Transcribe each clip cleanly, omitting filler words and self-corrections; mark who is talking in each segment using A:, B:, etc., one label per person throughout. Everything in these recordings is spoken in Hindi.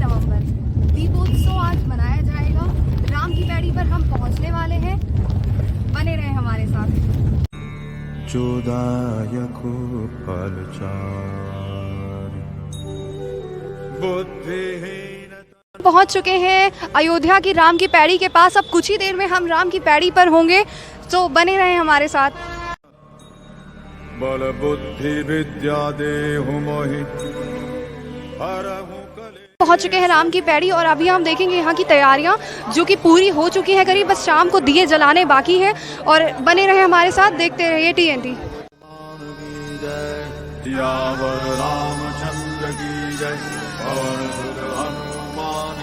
A: नवंबर दीपोत्सव आज मनाया जाएगा। राम की पैड़ी पर हम पहुंचने वाले हैं, बने रहे हमारे साथ।
B: चोदायको परचार बुद्धिहीन
A: पहुंच चुके हैं अयोध्या की राम की पैड़ी के पास। अब कुछ ही देर में हम राम की पैड़ी पर होंगे, तो बने रहे हमारे साथ।
B: बल बुद्धि विद्या देहु मोहि हरहु कले।
A: पहुंच चुके हैं राम की पैड़ी और अभी हम देखेंगे यहाँ की तैयारियां जो कि पूरी हो चुकी है करीब, बस शाम को दिए जलाने बाकी है। और बने रहे हमारे साथ, देखते रहिए TNT।
B: रामचंद्र की जय।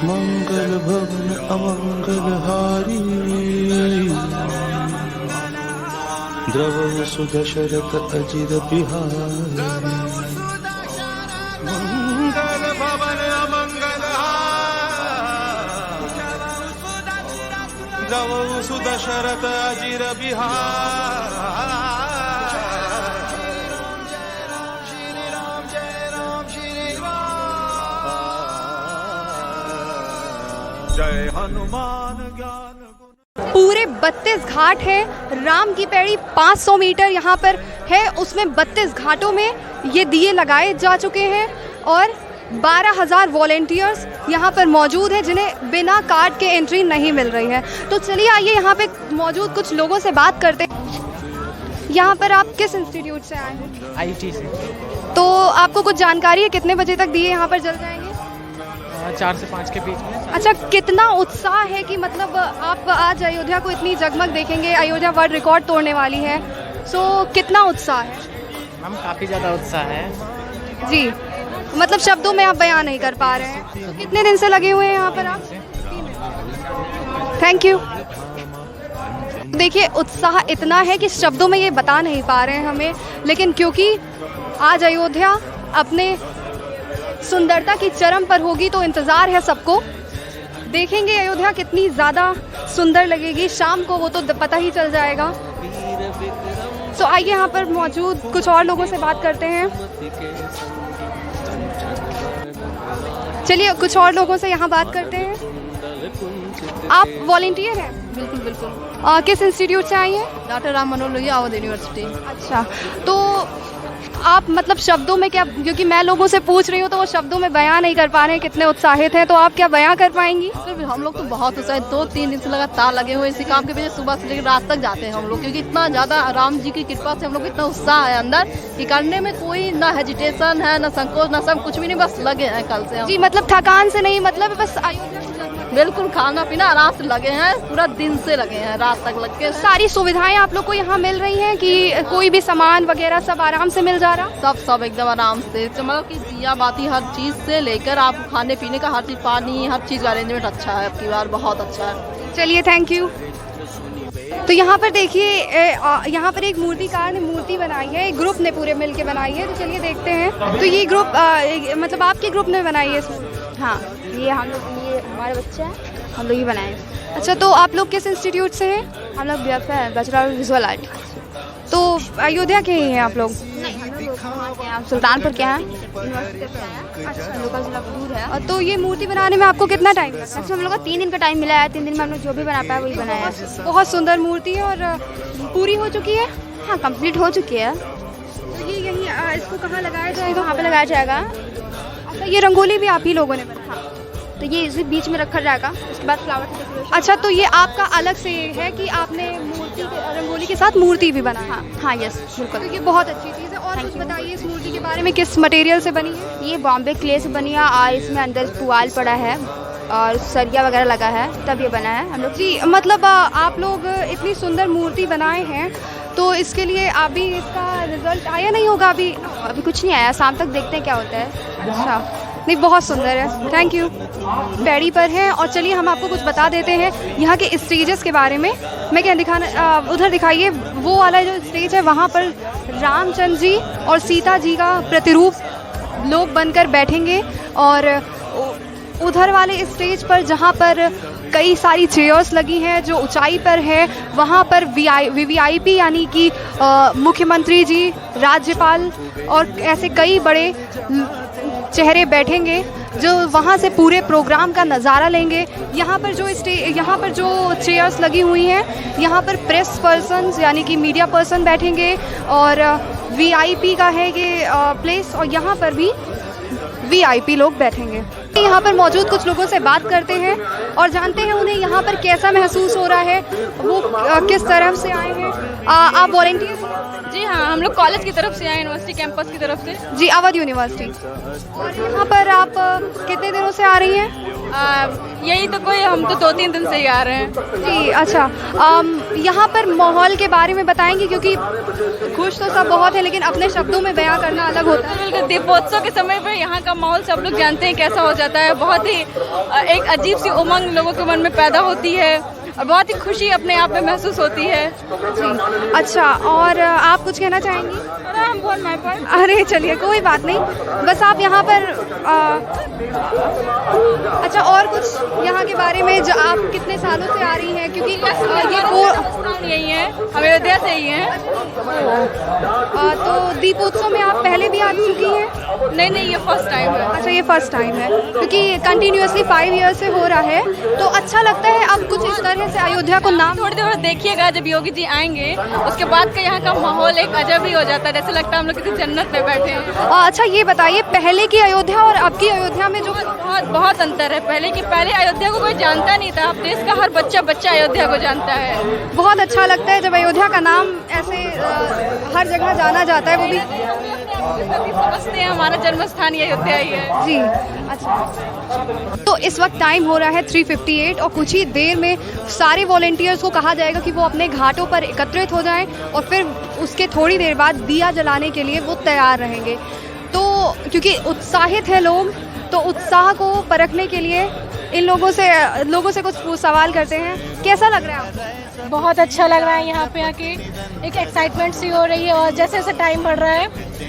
B: मंगल भवन अमंगल हारी द्रव सुदशरथ अजिर बिहारी। मंगल भवन अमंगल द्रव सुदशरथ अजिर बिहारी। जय हनुमान ज्ञान गुण।
A: पूरे 32 घाट है। राम की पैड़ी 500 मीटर यहाँ पर है, उसमें 32 घाटों में ये दिए लगाए जा चुके हैं और 12,000 वॉलेंटियर्स यहाँ पर मौजूद हैं जिन्हें बिना कार्ड के एंट्री नहीं मिल रही है। तो चलिए आइए यहाँ पे मौजूद कुछ लोगों से बात करते हैं। यहाँ पर आप किस इंस्टीट्यूट से आए हैं?
C: IT से।
A: तो आपको कुछ जानकारी है कितने बजे तक दिए यहाँ पर जल जाएंगे?
C: 4 से 5 के बीच में।
A: अच्छा, कितना उत्साह है कि मतलब आप आज अयोध्या को इतनी जगमग देखेंगे, अयोध्या वर्ल्ड रिकॉर्ड तोड़ने वाली है, सो कितना उत्साह है?
C: मैम काफ़ी ज़्यादा उत्साह है
A: जी, मतलब शब्दों में आप बयान नहीं कर पा रहे हैं। तो कितने दिन से लगे हुए हैं यहाँ पर आप? Thank you. देखिए, उत्साह इतना है कि शब्दों में ये बता नहीं पा रहे हैं हमें, लेकिन क्योंकि आज अयोध्या अपने सुंदरता की चरम पर होगी तो इंतज़ार है सबको। देखेंगे अयोध्या कितनी ज़्यादा सुंदर लगेगी शाम को, वो तो पता ही चल जाएगा। तो आइए यहाँ पर मौजूद कुछ और लोगों से बात करते हैं। चलिए कुछ और लोगों से यहाँ बात करते हैं। आप वॉलेंटियर हैं?
D: बिल्कुल बिल्कुल।
A: किस इंस्टीट्यूट से आई हैं?
D: Doctor Ram Manohar Lohia, Awadh university.
A: अच्छा, तो आप मतलब शब्दों में क्या, क्योंकि मैं लोगों से पूछ रही हूँ तो वो शब्दों में बयां नहीं कर पा रहे हैं कितने उत्साहित हैं, तो आप क्या बयां कर पाएंगी?
D: फिर हम लोग तो बहुत उत्साहित, 2-3 दिन से लगातार लगे हुए इसी काम के पीछे, सुबह से लेकर रात तक जाते हैं हम लोग, क्योंकि इतना ज़्यादा राम जी की कृपा से हम लोग इतना उत्साह है अंदर कि करने में कोई ना हेजिटेशन है, ना संकोच, ना सब कुछ भी नहीं, बस लगे हैं कल से हम।
A: जी, मतलब थकान से नहीं, मतलब बस अयोध्या को जगमग।
D: बिल्कुल, खाना पीना आराम से लगे हैं, पूरा दिन से लगे हैं, रात तक लग के।
A: सारी सुविधाएं आप लोग को यहाँ मिल रही हैं कि कोई भी सामान वगैरह सब आराम से मिल जा रहा?
D: सब एकदम आराम से, मतलब कि दिया बाती हर चीज़ से लेकर आप खाने पीने का हर चीज़, पानी, हर चीज़ का अरेंजमेंट अच्छा है, अब की बार बहुत अच्छा है।
A: चलिए, थैंक यू। तो यहाँ पर देखिए, यहाँ पर एक मूर्तिकार ने मूर्ति बनाई है, एक ग्रुप ने पूरे मिल के बनाई है। तो चलिए देखते हैं। तो ये ग्रुप मतलब आपके ग्रुप ने बनाई है इसमें?
E: हाँ, ये हम लोग, ये हमारे बच्चे हैं, हम लोग ही बनाए।
A: अच्छा, तो आप लोग किस इंस्टीट्यूट से हैं?
E: हम लोग BF है, बैचलर ऑफ विजुअल आर्ट।
A: तो अयोध्या के ही हैं आप लोग?
E: नहीं, हम लोग वहाँ के हैं, सुल्तानपुर के हैं, यूनिवर्सिटी से हैं। अच्छा, लोकल जिला दूर है।
A: तो ये मूर्ति बनाने में आपको कितना टाइम लगा?
E: एक्चुअली हम लोग को 3 दिन का टाइम मिला है, 3 दिन में हम लोग जो भी बना पाया वही बनाया है।
A: बहुत सुंदर मूर्ति है और पूरी हो चुकी है?
E: हाँ, कंप्लीट हो चुकी है।
A: तो ये यहीं इसको कहाँ लगाया जाएगा?
E: वहाँ पे लगाया जाएगा।
A: अच्छा, ये रंगोली भी आप ही लोगों ने बनाई?
E: हाँ, तो ये इसी बीच में रखा जाएगा, उसके बाद फ्लावर से डेकोरेशन।
A: अच्छा, तो ये आपका अलग से है कि आपने मूर्ति रंगोली के साथ मूर्ति भी बनाई?
E: हाँ हाँ, यस बिल्कुल।
A: तो ये बहुत अच्छी चीज़ है। और कुछ बताइए इस मूर्ति के बारे में, किस मटेरियल से बनी है?
E: ये बॉम्बे क्ले से बनी है और इसमें अंदर पुआल पड़ा है और सरिया वगैरह लगा है, तब ये बना है। हम लोग
A: जी, मतलब आप लोग इतनी सुंदर मूर्ति बनाए हैं, तो इसके लिए अभी इसका रिजल्ट आया नहीं होगा?
E: अभी कुछ नहीं आया, शाम तक देखते हैं क्या होता है।
A: अच्छा, नहीं, बहुत सुंदर है, थैंक यू। पैड़ी पर हैं और चलिए हम आपको कुछ बता देते हैं यहाँ के स्टेजेस के बारे में। मैं क्या दिखाना, उधर दिखाइए, वो वाला जो स्टेज है वहाँ पर रामचंद्र जी और सीता जी का प्रतिरूप लोग बनकर बैठेंगे, और उधर वाले स्टेज पर जहाँ पर कई सारी चेयर्स लगी हैं जो ऊंचाई पर है, वहाँ पर VVIP यानी कि मुख्यमंत्री जी, राज्यपाल और ऐसे कई बड़े चेहरे बैठेंगे जो वहाँ से पूरे प्रोग्राम का नज़ारा लेंगे। यहाँ पर जो चेयर्स लगी हुई हैं, यहाँ पर प्रेस पर्सन्स यानी कि मीडिया पर्सन बैठेंगे और वीआईपी का है ये प्लेस, और यहाँ पर भी वीआईपी लोग बैठेंगे। यहाँ पर मौजूद कुछ लोगों से बात करते हैं और जानते हैं उन्हें यहाँ पर कैसा महसूस हो रहा है, वो किस तरह से आए हैं। आप वॉलेंटियर?
F: जी हाँ, हम लोग कॉलेज की तरफ से आए, यूनिवर्सिटी कैंपस की तरफ से।
A: जी, अवध यूनिवर्सिटी। और यहाँ पर आप कितने दिनों से आ रही हैं?
F: यही तो हम तो 2-3 दिन से ही आ रहे हैं।
A: जी अच्छा। यहाँ पर माहौल के बारे में बताएंगे, क्योंकि खुश तो सब बहुत है लेकिन अपने शब्दों में बयां करना अलग होता है।
F: बिल्कुल, दीपोत्सव के समय पर यहाँ का माहौल सब लोग जानते हैं कैसा हो जाता है। बहुत ही एक अजीब सी उमंग लोगों के मन में पैदा होती है और बहुत ही खुशी अपने आप में महसूस होती है।
A: जी अच्छा, और आप कुछ कहना चाहेंगी? अरे चलिए, कोई बात नहीं, बस आप यहाँ पर अच्छा, और कुछ यहाँ के बारे में, जो आप कितने सालों से आ रही हैं? क्योंकि ये वो
F: यही है, हम अयोध्या से ही हैं।
A: तो दीपोत्सव में आप पहले भी आ चुकी हैं?
F: नहीं, ये फर्स्ट टाइम है।
A: अच्छा, ये फर्स्ट टाइम है, क्योंकि कंटिन्यूअसली 5 ईयर से हो रहा है, तो अच्छा लगता है। अब कुछ इस तरह से अयोध्या को नाम
F: थोड़ी देर देखिएगा, जब योगी जी आएंगे उसके बाद का यहाँ का माहौल एक अजब ही हो जाता है, जैसे लगता है हम लोग किसी जन्नत में बैठे हैं।
A: अच्छा, ये बताइए, पहले की अयोध्या और अब की अयोध्या में जो
F: बहुत अंतर है। पहले अयोध्या को कोई जानता नहीं था, अब देश का हर बच्चा अयोध्या को जानता है।
A: बहुत अच्छा लगता है जब अयोध्या का नाम ऐसे हर जगह जाना जाता है, वो भी
F: समझते हैं हमारा जन्म स्थान ये अयोध्या ही है।
A: जी अच्छा। तो इस वक्त टाइम हो रहा है 3:58 और कुछ ही देर में सारे वॉलेंटियर्स को कहा जाएगा कि वो अपने घाटों पर एकत्रित हो जाएं और फिर उसके थोड़ी देर बाद दिया जलाने के लिए वो तैयार रहेंगे। तो क्योंकि उत्साहित है लोग, तो उत्साह को परखने के लिए इन लोगों से कुछ सवाल करते हैं। कैसा लग रहा है आपको?
G: बहुत अच्छा लग रहा है, यहाँ पे आके एक एक्साइटमेंट सी हो रही है और जैसे जैसे टाइम बढ़ रहा है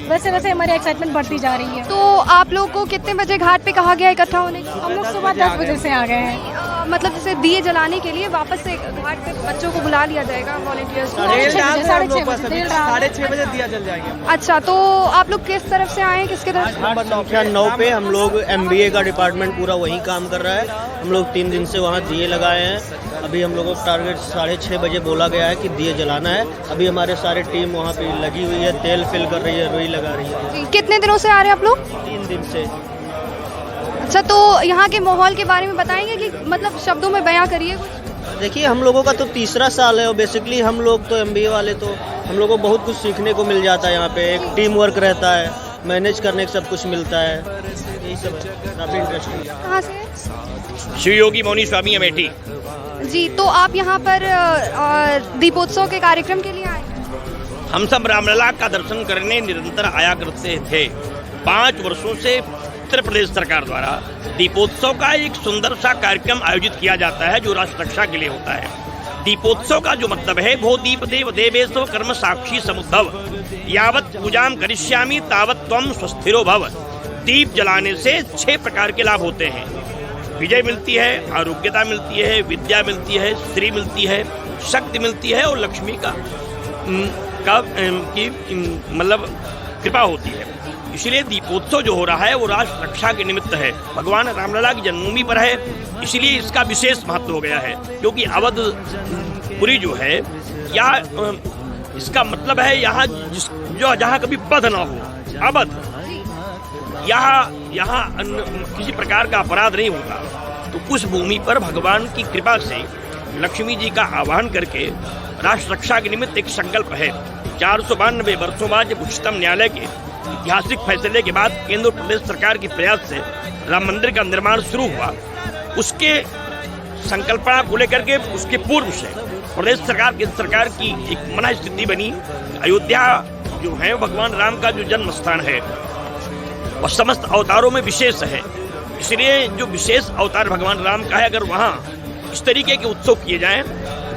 G: वैसे वैसे हमारी एक्साइटमेंट बढ़ती जा रही है।
A: तो आप लोग को कितने बजे घाट पे कहा गया इकट्ठा होने का?
G: हम लोग सुबह 10 बजे से आ गए हैं।
A: मतलब जैसे दिए जलाने के लिए वापस से घाट पे बच्चों को बुला लिया जाएगा, वॉलेंटियर्स को?
C: 6:30 बजे दिया जल जाएगा।
A: अच्छा, तो आप लोग किस तरफ से आए, किसके तरफ से?
H: नंबर संख्या 9 पे हम लोग MBA का डिपार्टमेंट पूरा वहीं काम कर रहा है। हम लोग 3 दिन से वहाँ दिए लगाए हैं। अभी हम लोगों को टारगेट 6:30 बजे बोला गया है कि दिए जलाना है। अभी हमारे सारे टीम वहाँ पे लगी हुई है, तेल फिल कर रही है, रुई लगा रही है।
A: कितने दिनों से आ रहे हैं आप लोग?
H: 3 दिन से।
A: अच्छा, तो यहाँ के माहौल के बारे में बताएंगे कि मतलब शब्दों में बयां करिए कुछ।
H: देखिए, हम लोगों का तो 3रा साल है और बेसिकली हम लोग तो MBA वाले तो हम लोगों को बहुत कुछ सीखने को मिल जाता है। यहाँ पे एक टीम वर्क रहता है, मैनेज करने का सब कुछ मिलता है, यही सब काफ़ी इंटरेस्टिंग।
A: कहाँ से?
I: शिव योगी मौनी स्वामी अमेठी।
A: जी, तो आप यहाँ पर दीपोत्सव के कार्यक्रम के लिए आए?
I: हम सब रामलला का दर्शन करने निरंतर आया करते थे। 5 वर्षों से उत्तर प्रदेश सरकार द्वारा दीपोत्सव का एक सुंदर सा कार्यक्रम आयोजित किया जाता है, जो राष्ट्र रक्षा के लिए होता है। दीपोत्सव का जो मतलब है, वो दीप देव देवेशव कर्म साक्षी समुद्धव, यावत पूजाम करिष्यामि तावत त्वम स्वस्थिरो भव। दीप जलाने से 6 प्रकार के लाभ होते हैं। विजय मिलती है, आरोग्यता मिलती है, विद्या मिलती है, स्त्री मिलती है, शक्ति मिलती है और लक्ष्मी का मतलब कृपा होती है। इसलिए दीपोत्सव जो हो रहा है वो राष्ट्र रक्षा के निमित्त है, भगवान रामलला की जन्मभूमि पर है, इसलिए इसका विशेष महत्व हो गया है। क्योंकि अवधपुरी जो है, या इसका मतलब है यहाँ जहाँ कभी वध ना हो, अवध, यहाँ किसी प्रकार का अपराध नहीं होता। तो उस भूमि पर भगवान की कृपा से लक्ष्मी जी का आह्वान करके राष्ट्र रक्षा के निमित्त एक संकल्प है। 492 वर्षों बाद जब उच्चतम न्यायालय के ऐतिहासिक फैसले के बाद केंद्र और प्रदेश सरकार के प्रयास से राम मंदिर का निर्माण शुरू हुआ, उसके संकल्पना को लेकर के उसके पूर्व से प्रदेश सरकार की एक मना स्थिति बनी। अयोध्या जो है भगवान राम का जो जन्म स्थान है वह समस्त अवतारों में विशेष है। इसलिए जो विशेष अवतार भगवान राम का है, अगर वहाँ इस तरीके के उत्सव किए जाएं,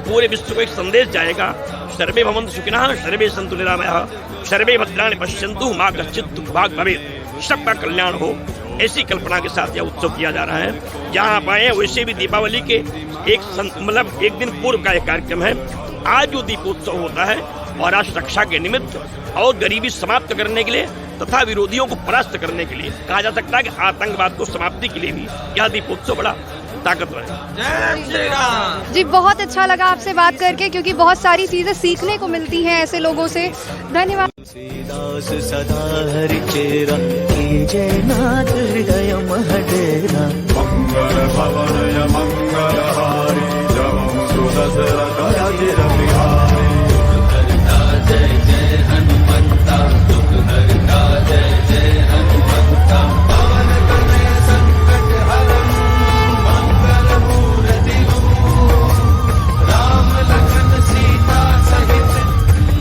I: पूरे विश्व को एक संदेश जाएगा, सर्वे भवन्तु सुखिनः सर्वे सन्तु निरामयाः सर्वे भद्राणि पश्यन्तु मा कश्चित् दुर्भाग् भवेत्। सबका कल्याण हो, ऐसी कल्पना के साथ यह उत्सव किया जा रहा है। जहाँ आप आए वैसे भी दीपावली के एक दिन पूर्व का एक कार्यक्रम है। आज जो दीपोत्सव होता है और राष्ट्र रक्षा के निमित्त और गरीबी समाप्त करने के लिए तथा विरोधियों को परास्त करने के लिए, कहा जा सकता है कि आतंकवाद को समाप्ति के लिए भी यह दीपोत्सव बड़ा ताकतवर है।
A: जी बहुत अच्छा लगा आपसे बात करके, क्योंकि बहुत सारी चीज़ें सीखने को मिलती हैं ऐसे लोगों से। धन्यवाद।
J: दास सदा हरि चेरा कीजे नाथ हृदय महडेरा
B: मंगल भवन मंगल हारी जब सुदशरथ अजिर बिहारी
J: जय जय हनुमंता दुख हरता जय जय हनुमंता पवन तनय संकट हरन मंगल मूर्ति राम लखन सीता सहित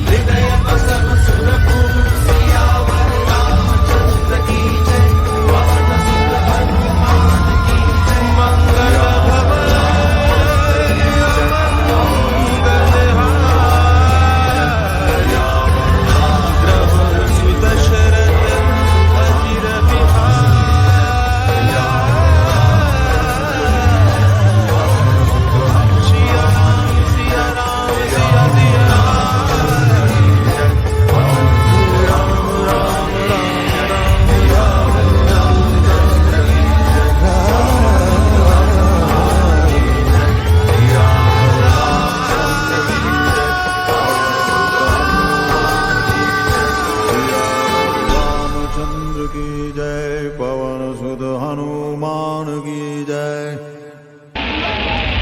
J: हृदय बसन सुरपुर सियावर रामचंद्र की जय पवन सुत हनुमान की जय मंगल भवन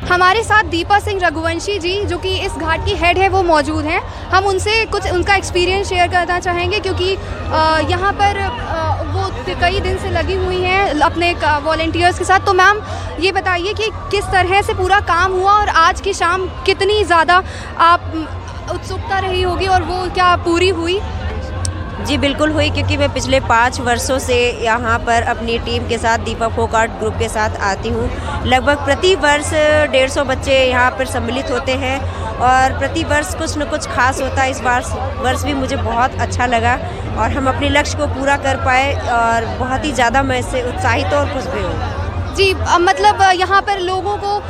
A: हमारे साथ दीपा सिंह रघुवंशी जी, जो कि इस घाट की हेड है, वो मौजूद हैं। हम उनसे कुछ उनका एक्सपीरियंस शेयर करना चाहेंगे, क्योंकि यहाँ पर वो कई दिन से लगी हुई हैं अपने वॉलेंटियर्स के साथ। तो मैम ये बताइए कि किस तरह से पूरा काम हुआ और आज की शाम कितनी ज़्यादा आप उत्सुकता रही होगी और वो क्या पूरी हुई?
K: जी बिल्कुल हुई, क्योंकि मैं पिछले 5 वर्षों से यहाँ पर अपनी टीम के साथ दीपक फोक आर्ट ग्रुप के साथ आती हूँ। लगभग प्रति वर्ष 150 बच्चे यहाँ पर सम्मिलित होते हैं और प्रति वर्ष कुछ न कुछ खास होता है। इस वर्ष भी मुझे बहुत अच्छा लगा और हम अपने लक्ष्य को पूरा कर पाए और बहुत ही ज़्यादा मैं इससे उत्साहित और खुश भी हूँ।
A: जी मतलब यहाँ पर लोगों को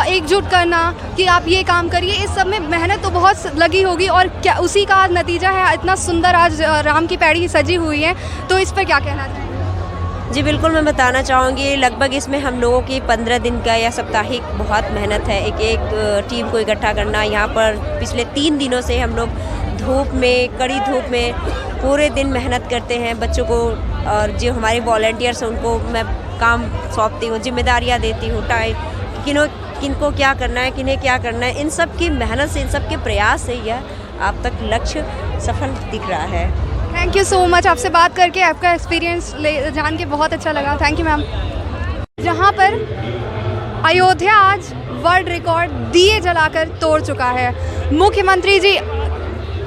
A: एकजुट करना कि आप ये काम करिए, इस सब में मेहनत तो बहुत लगी होगी और क्या उसी का नतीजा है इतना सुंदर आज राम की पैड़ी सजी हुई है। तो इस पर क्या कहना चाहेंगे?
K: जी बिल्कुल, मैं बताना चाहूँगी लगभग इसमें हम लोगों की 15 दिन का या साप्ताहिक बहुत मेहनत है एक टीम को इकट्ठा करना। यहाँ पर पिछले 3 दिनों से हम लोग धूप में, कड़ी धूप में पूरे दिन मेहनत करते हैं बच्चों को, और जो हमारे वॉलंटियर्स हैं उनको मैं काम सौंपती हूँ, जिम्मेदारियाँ देती हूँ, किनको क्या करना है, किन्हें क्या करना है। इन सब की मेहनत से, इन सब के प्रयास से यह आप तक लक्ष्य सफल दिख रहा है।
A: Thank you so much. आपसे बात करके आपका एक्सपीरियंस जान के बहुत अच्छा लगा। Thank you ma'am. जहाँ पर अयोध्या आज वर्ल्ड रिकॉर्ड दिए जलाकर तोड़ चुका है। मुख्यमंत्री जी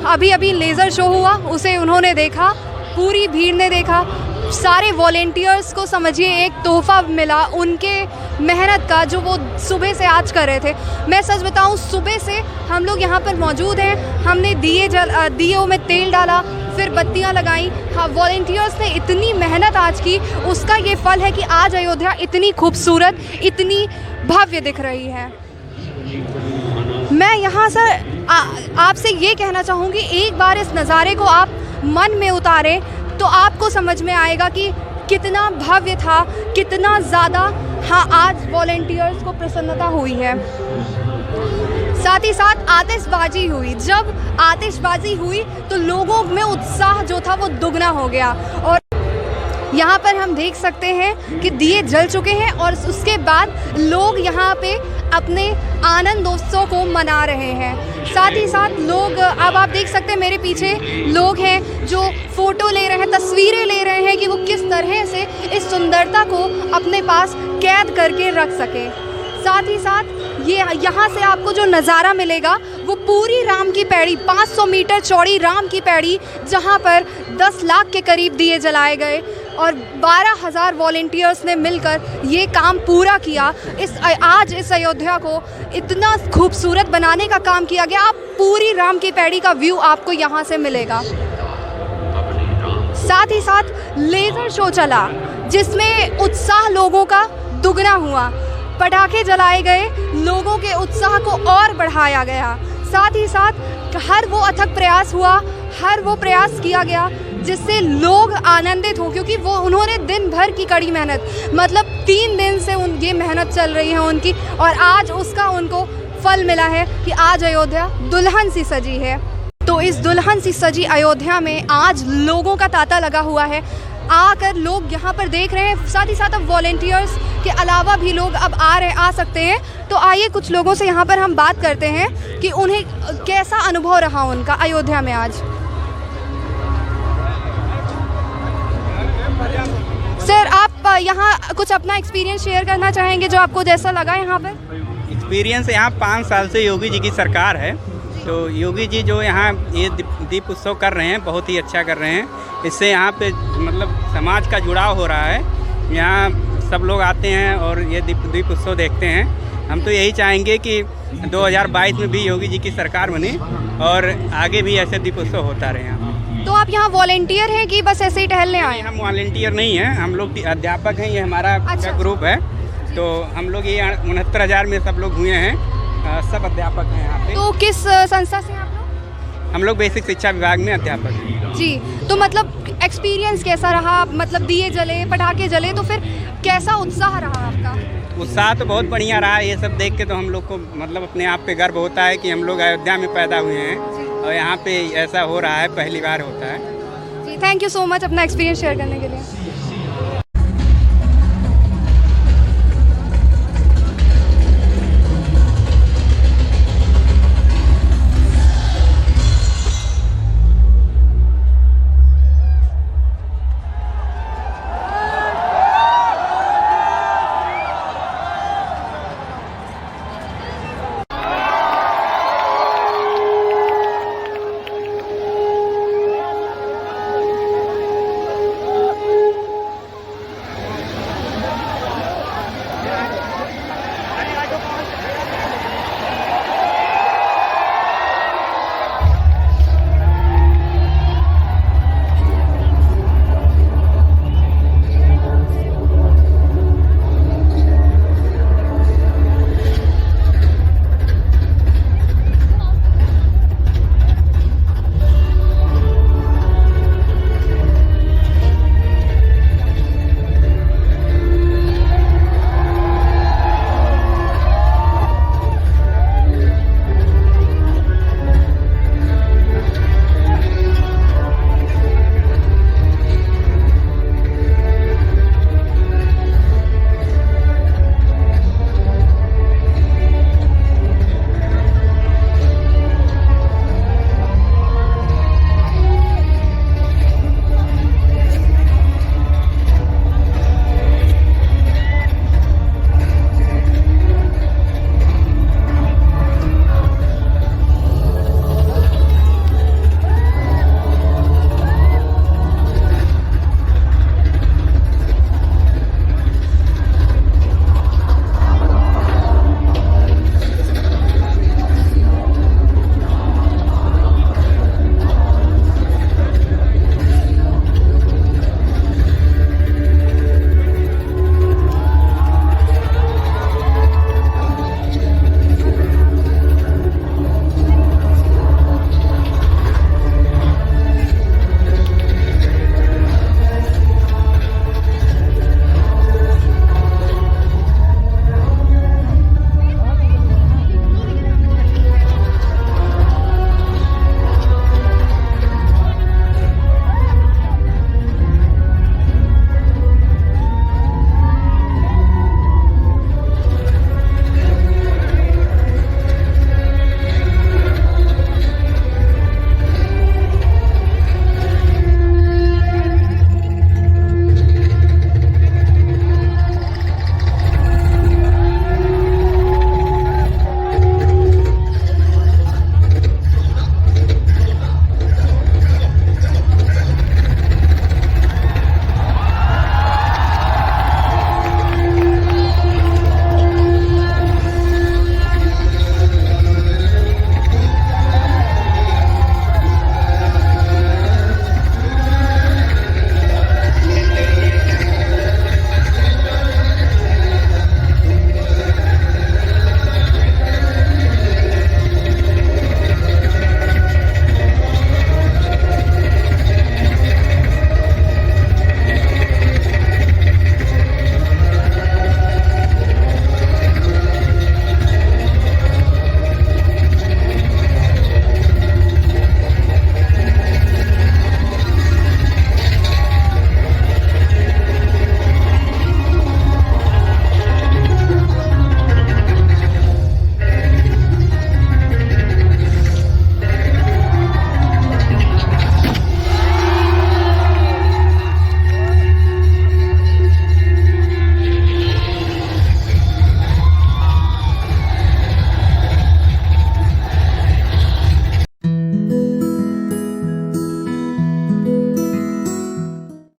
A: अभी लेज़र शो हुआ, उसे उन्होंने देखा, पूरी भीड़ ने देखा, सारे वॉलेंटियर्स को समझिए एक तोहफा मिला उनके मेहनत का, जो वो सुबह से आज कर रहे थे। मैं सच बताऊं, सुबह से हम लोग यहाँ पर मौजूद हैं। हमने दियों में तेल डाला, फिर बत्तियाँ लगाई। हाँ, वॉलेंटियर्स ने इतनी मेहनत आज की, उसका ये फल है कि आज अयोध्या इतनी खूबसूरत, इतनी भव्य दिख रही है। मैं यहाँ से आपसे ये कहना चाहूँगी, एक बार इस नज़ारे को आप मन में उतारें तो आपको समझ में आएगा कि कितना भव्य था, कितना ज़्यादा हाँ आज वॉलेंटियर्स को प्रसन्नता हुई है। साथ साथ ही साथ आतिशबाजी हुई। जब आतिशबाजी हुई तो लोगों में उत्साह जो था वो दुगना हो गया। और यहाँ पर हम देख सकते हैं कि दिए जल चुके हैं और उसके बाद लोग यहाँ पे अपने आनंदोत्सव को मना रहे हैं। साथ ही साथ लोग, अब आप देख सकते हैं मेरे पीछे लोग हैं जो फ़ोटो ले रहे हैं, तस्वीरें ले रहे हैं कि वो किस तरह से इस सुंदरता को अपने पास कैद करके रख सके। साथ ही साथ ये यहाँ से आपको जो नज़ारा मिलेगा वो पूरी राम की पैड़ी, 500 मीटर चौड़ी राम की पैड़ी, जहाँ पर 10 लाख के करीब दिए जलाए गए और 12,000 वॉलंटियर्स ने मिलकर ये काम पूरा किया। आज इस अयोध्या को इतना खूबसूरत बनाने का काम किया गया। आप पूरी राम की पैड़ी का व्यू आपको यहाँ से मिलेगा। साथ ही साथ लेज़र शो चला जिसमें उत्साह लोगों का दुगना हुआ। पटाखे जलाए गए, लोगों के उत्साह को और बढ़ाया गया। साथ ही साथ हर वो अथक प्रयास हुआ, हर वो प्रयास किया गया जिससे लोग आनंदित हो, क्योंकि वो उन्होंने दिन भर की कड़ी मेहनत, मतलब 3 दिन से ये मेहनत चल रही है उनकी, और आज उसका उनको फल मिला है कि आज अयोध्या दुल्हन सी सजी है। तो इस दुल्हन सी सजी अयोध्या में आज लोगों का तांता लगा हुआ है। आकर लोग यहाँ पर देख रहे हैं। साथ ही साथ अब वॉलंटियर्स के अलावा भी लोग अब आ सकते हैं। तो आइए कुछ लोगों से यहाँ पर हम बात करते हैं कि उन्हें कैसा अनुभव रहा उनका अयोध्या में आज। सर, आप यहाँ कुछ अपना एक्सपीरियंस शेयर करना चाहेंगे, जो आपको जैसा लगा यहाँ पर?
L: एक्सपीरियंस, यहाँ 5 साल से योगी जी की सरकार है, तो योगी जी जो यहाँ ये दीप उत्सव कर रहे हैं बहुत ही अच्छा कर रहे हैं। इससे यहाँ पे मतलब समाज का जुड़ाव हो रहा है। यहाँ सब लोग आते हैं और ये दीप उत्सव देखते हैं। हम तो यही चाहेंगे कि 2022 में भी योगी जी की सरकार बने और आगे भी ऐसे दीप उत्सव होता रहे यहाँ।
A: तो आप यहाँ वॉलंटियर हैं कि बस ऐसे ही टहलने आए?
L: हम वॉलंटियर नहीं हैं, हम लोग अध्यापक हैं। ये हमारा ग्रुप है, तो हम लोग ये 69,000 में सब लोग हुए हैं, सब अध्यापक हैं यहाँ पे।
A: तो किस संस्था से आप लोग?
L: हम लोग बेसिक शिक्षा विभाग में अध्यापक हैं
A: जी। तो मतलब एक्सपीरियंस कैसा रहा? मतलब दिए जले, पटाखे जले, तो फिर कैसा उत्साह रहा आपका?
L: उत्साह तो बहुत बढ़िया रहा। ये सब देख के तो हम लोग को मतलब अपने आप पे गर्व होता है कि हम लोग अयोध्या में पैदा हुए हैं और यहाँ पे ऐसा हो रहा है, पहली बार होता है।
A: जी, थैंक यू सो मच अपना एक्सपीरियंस शेयर करने के लिए।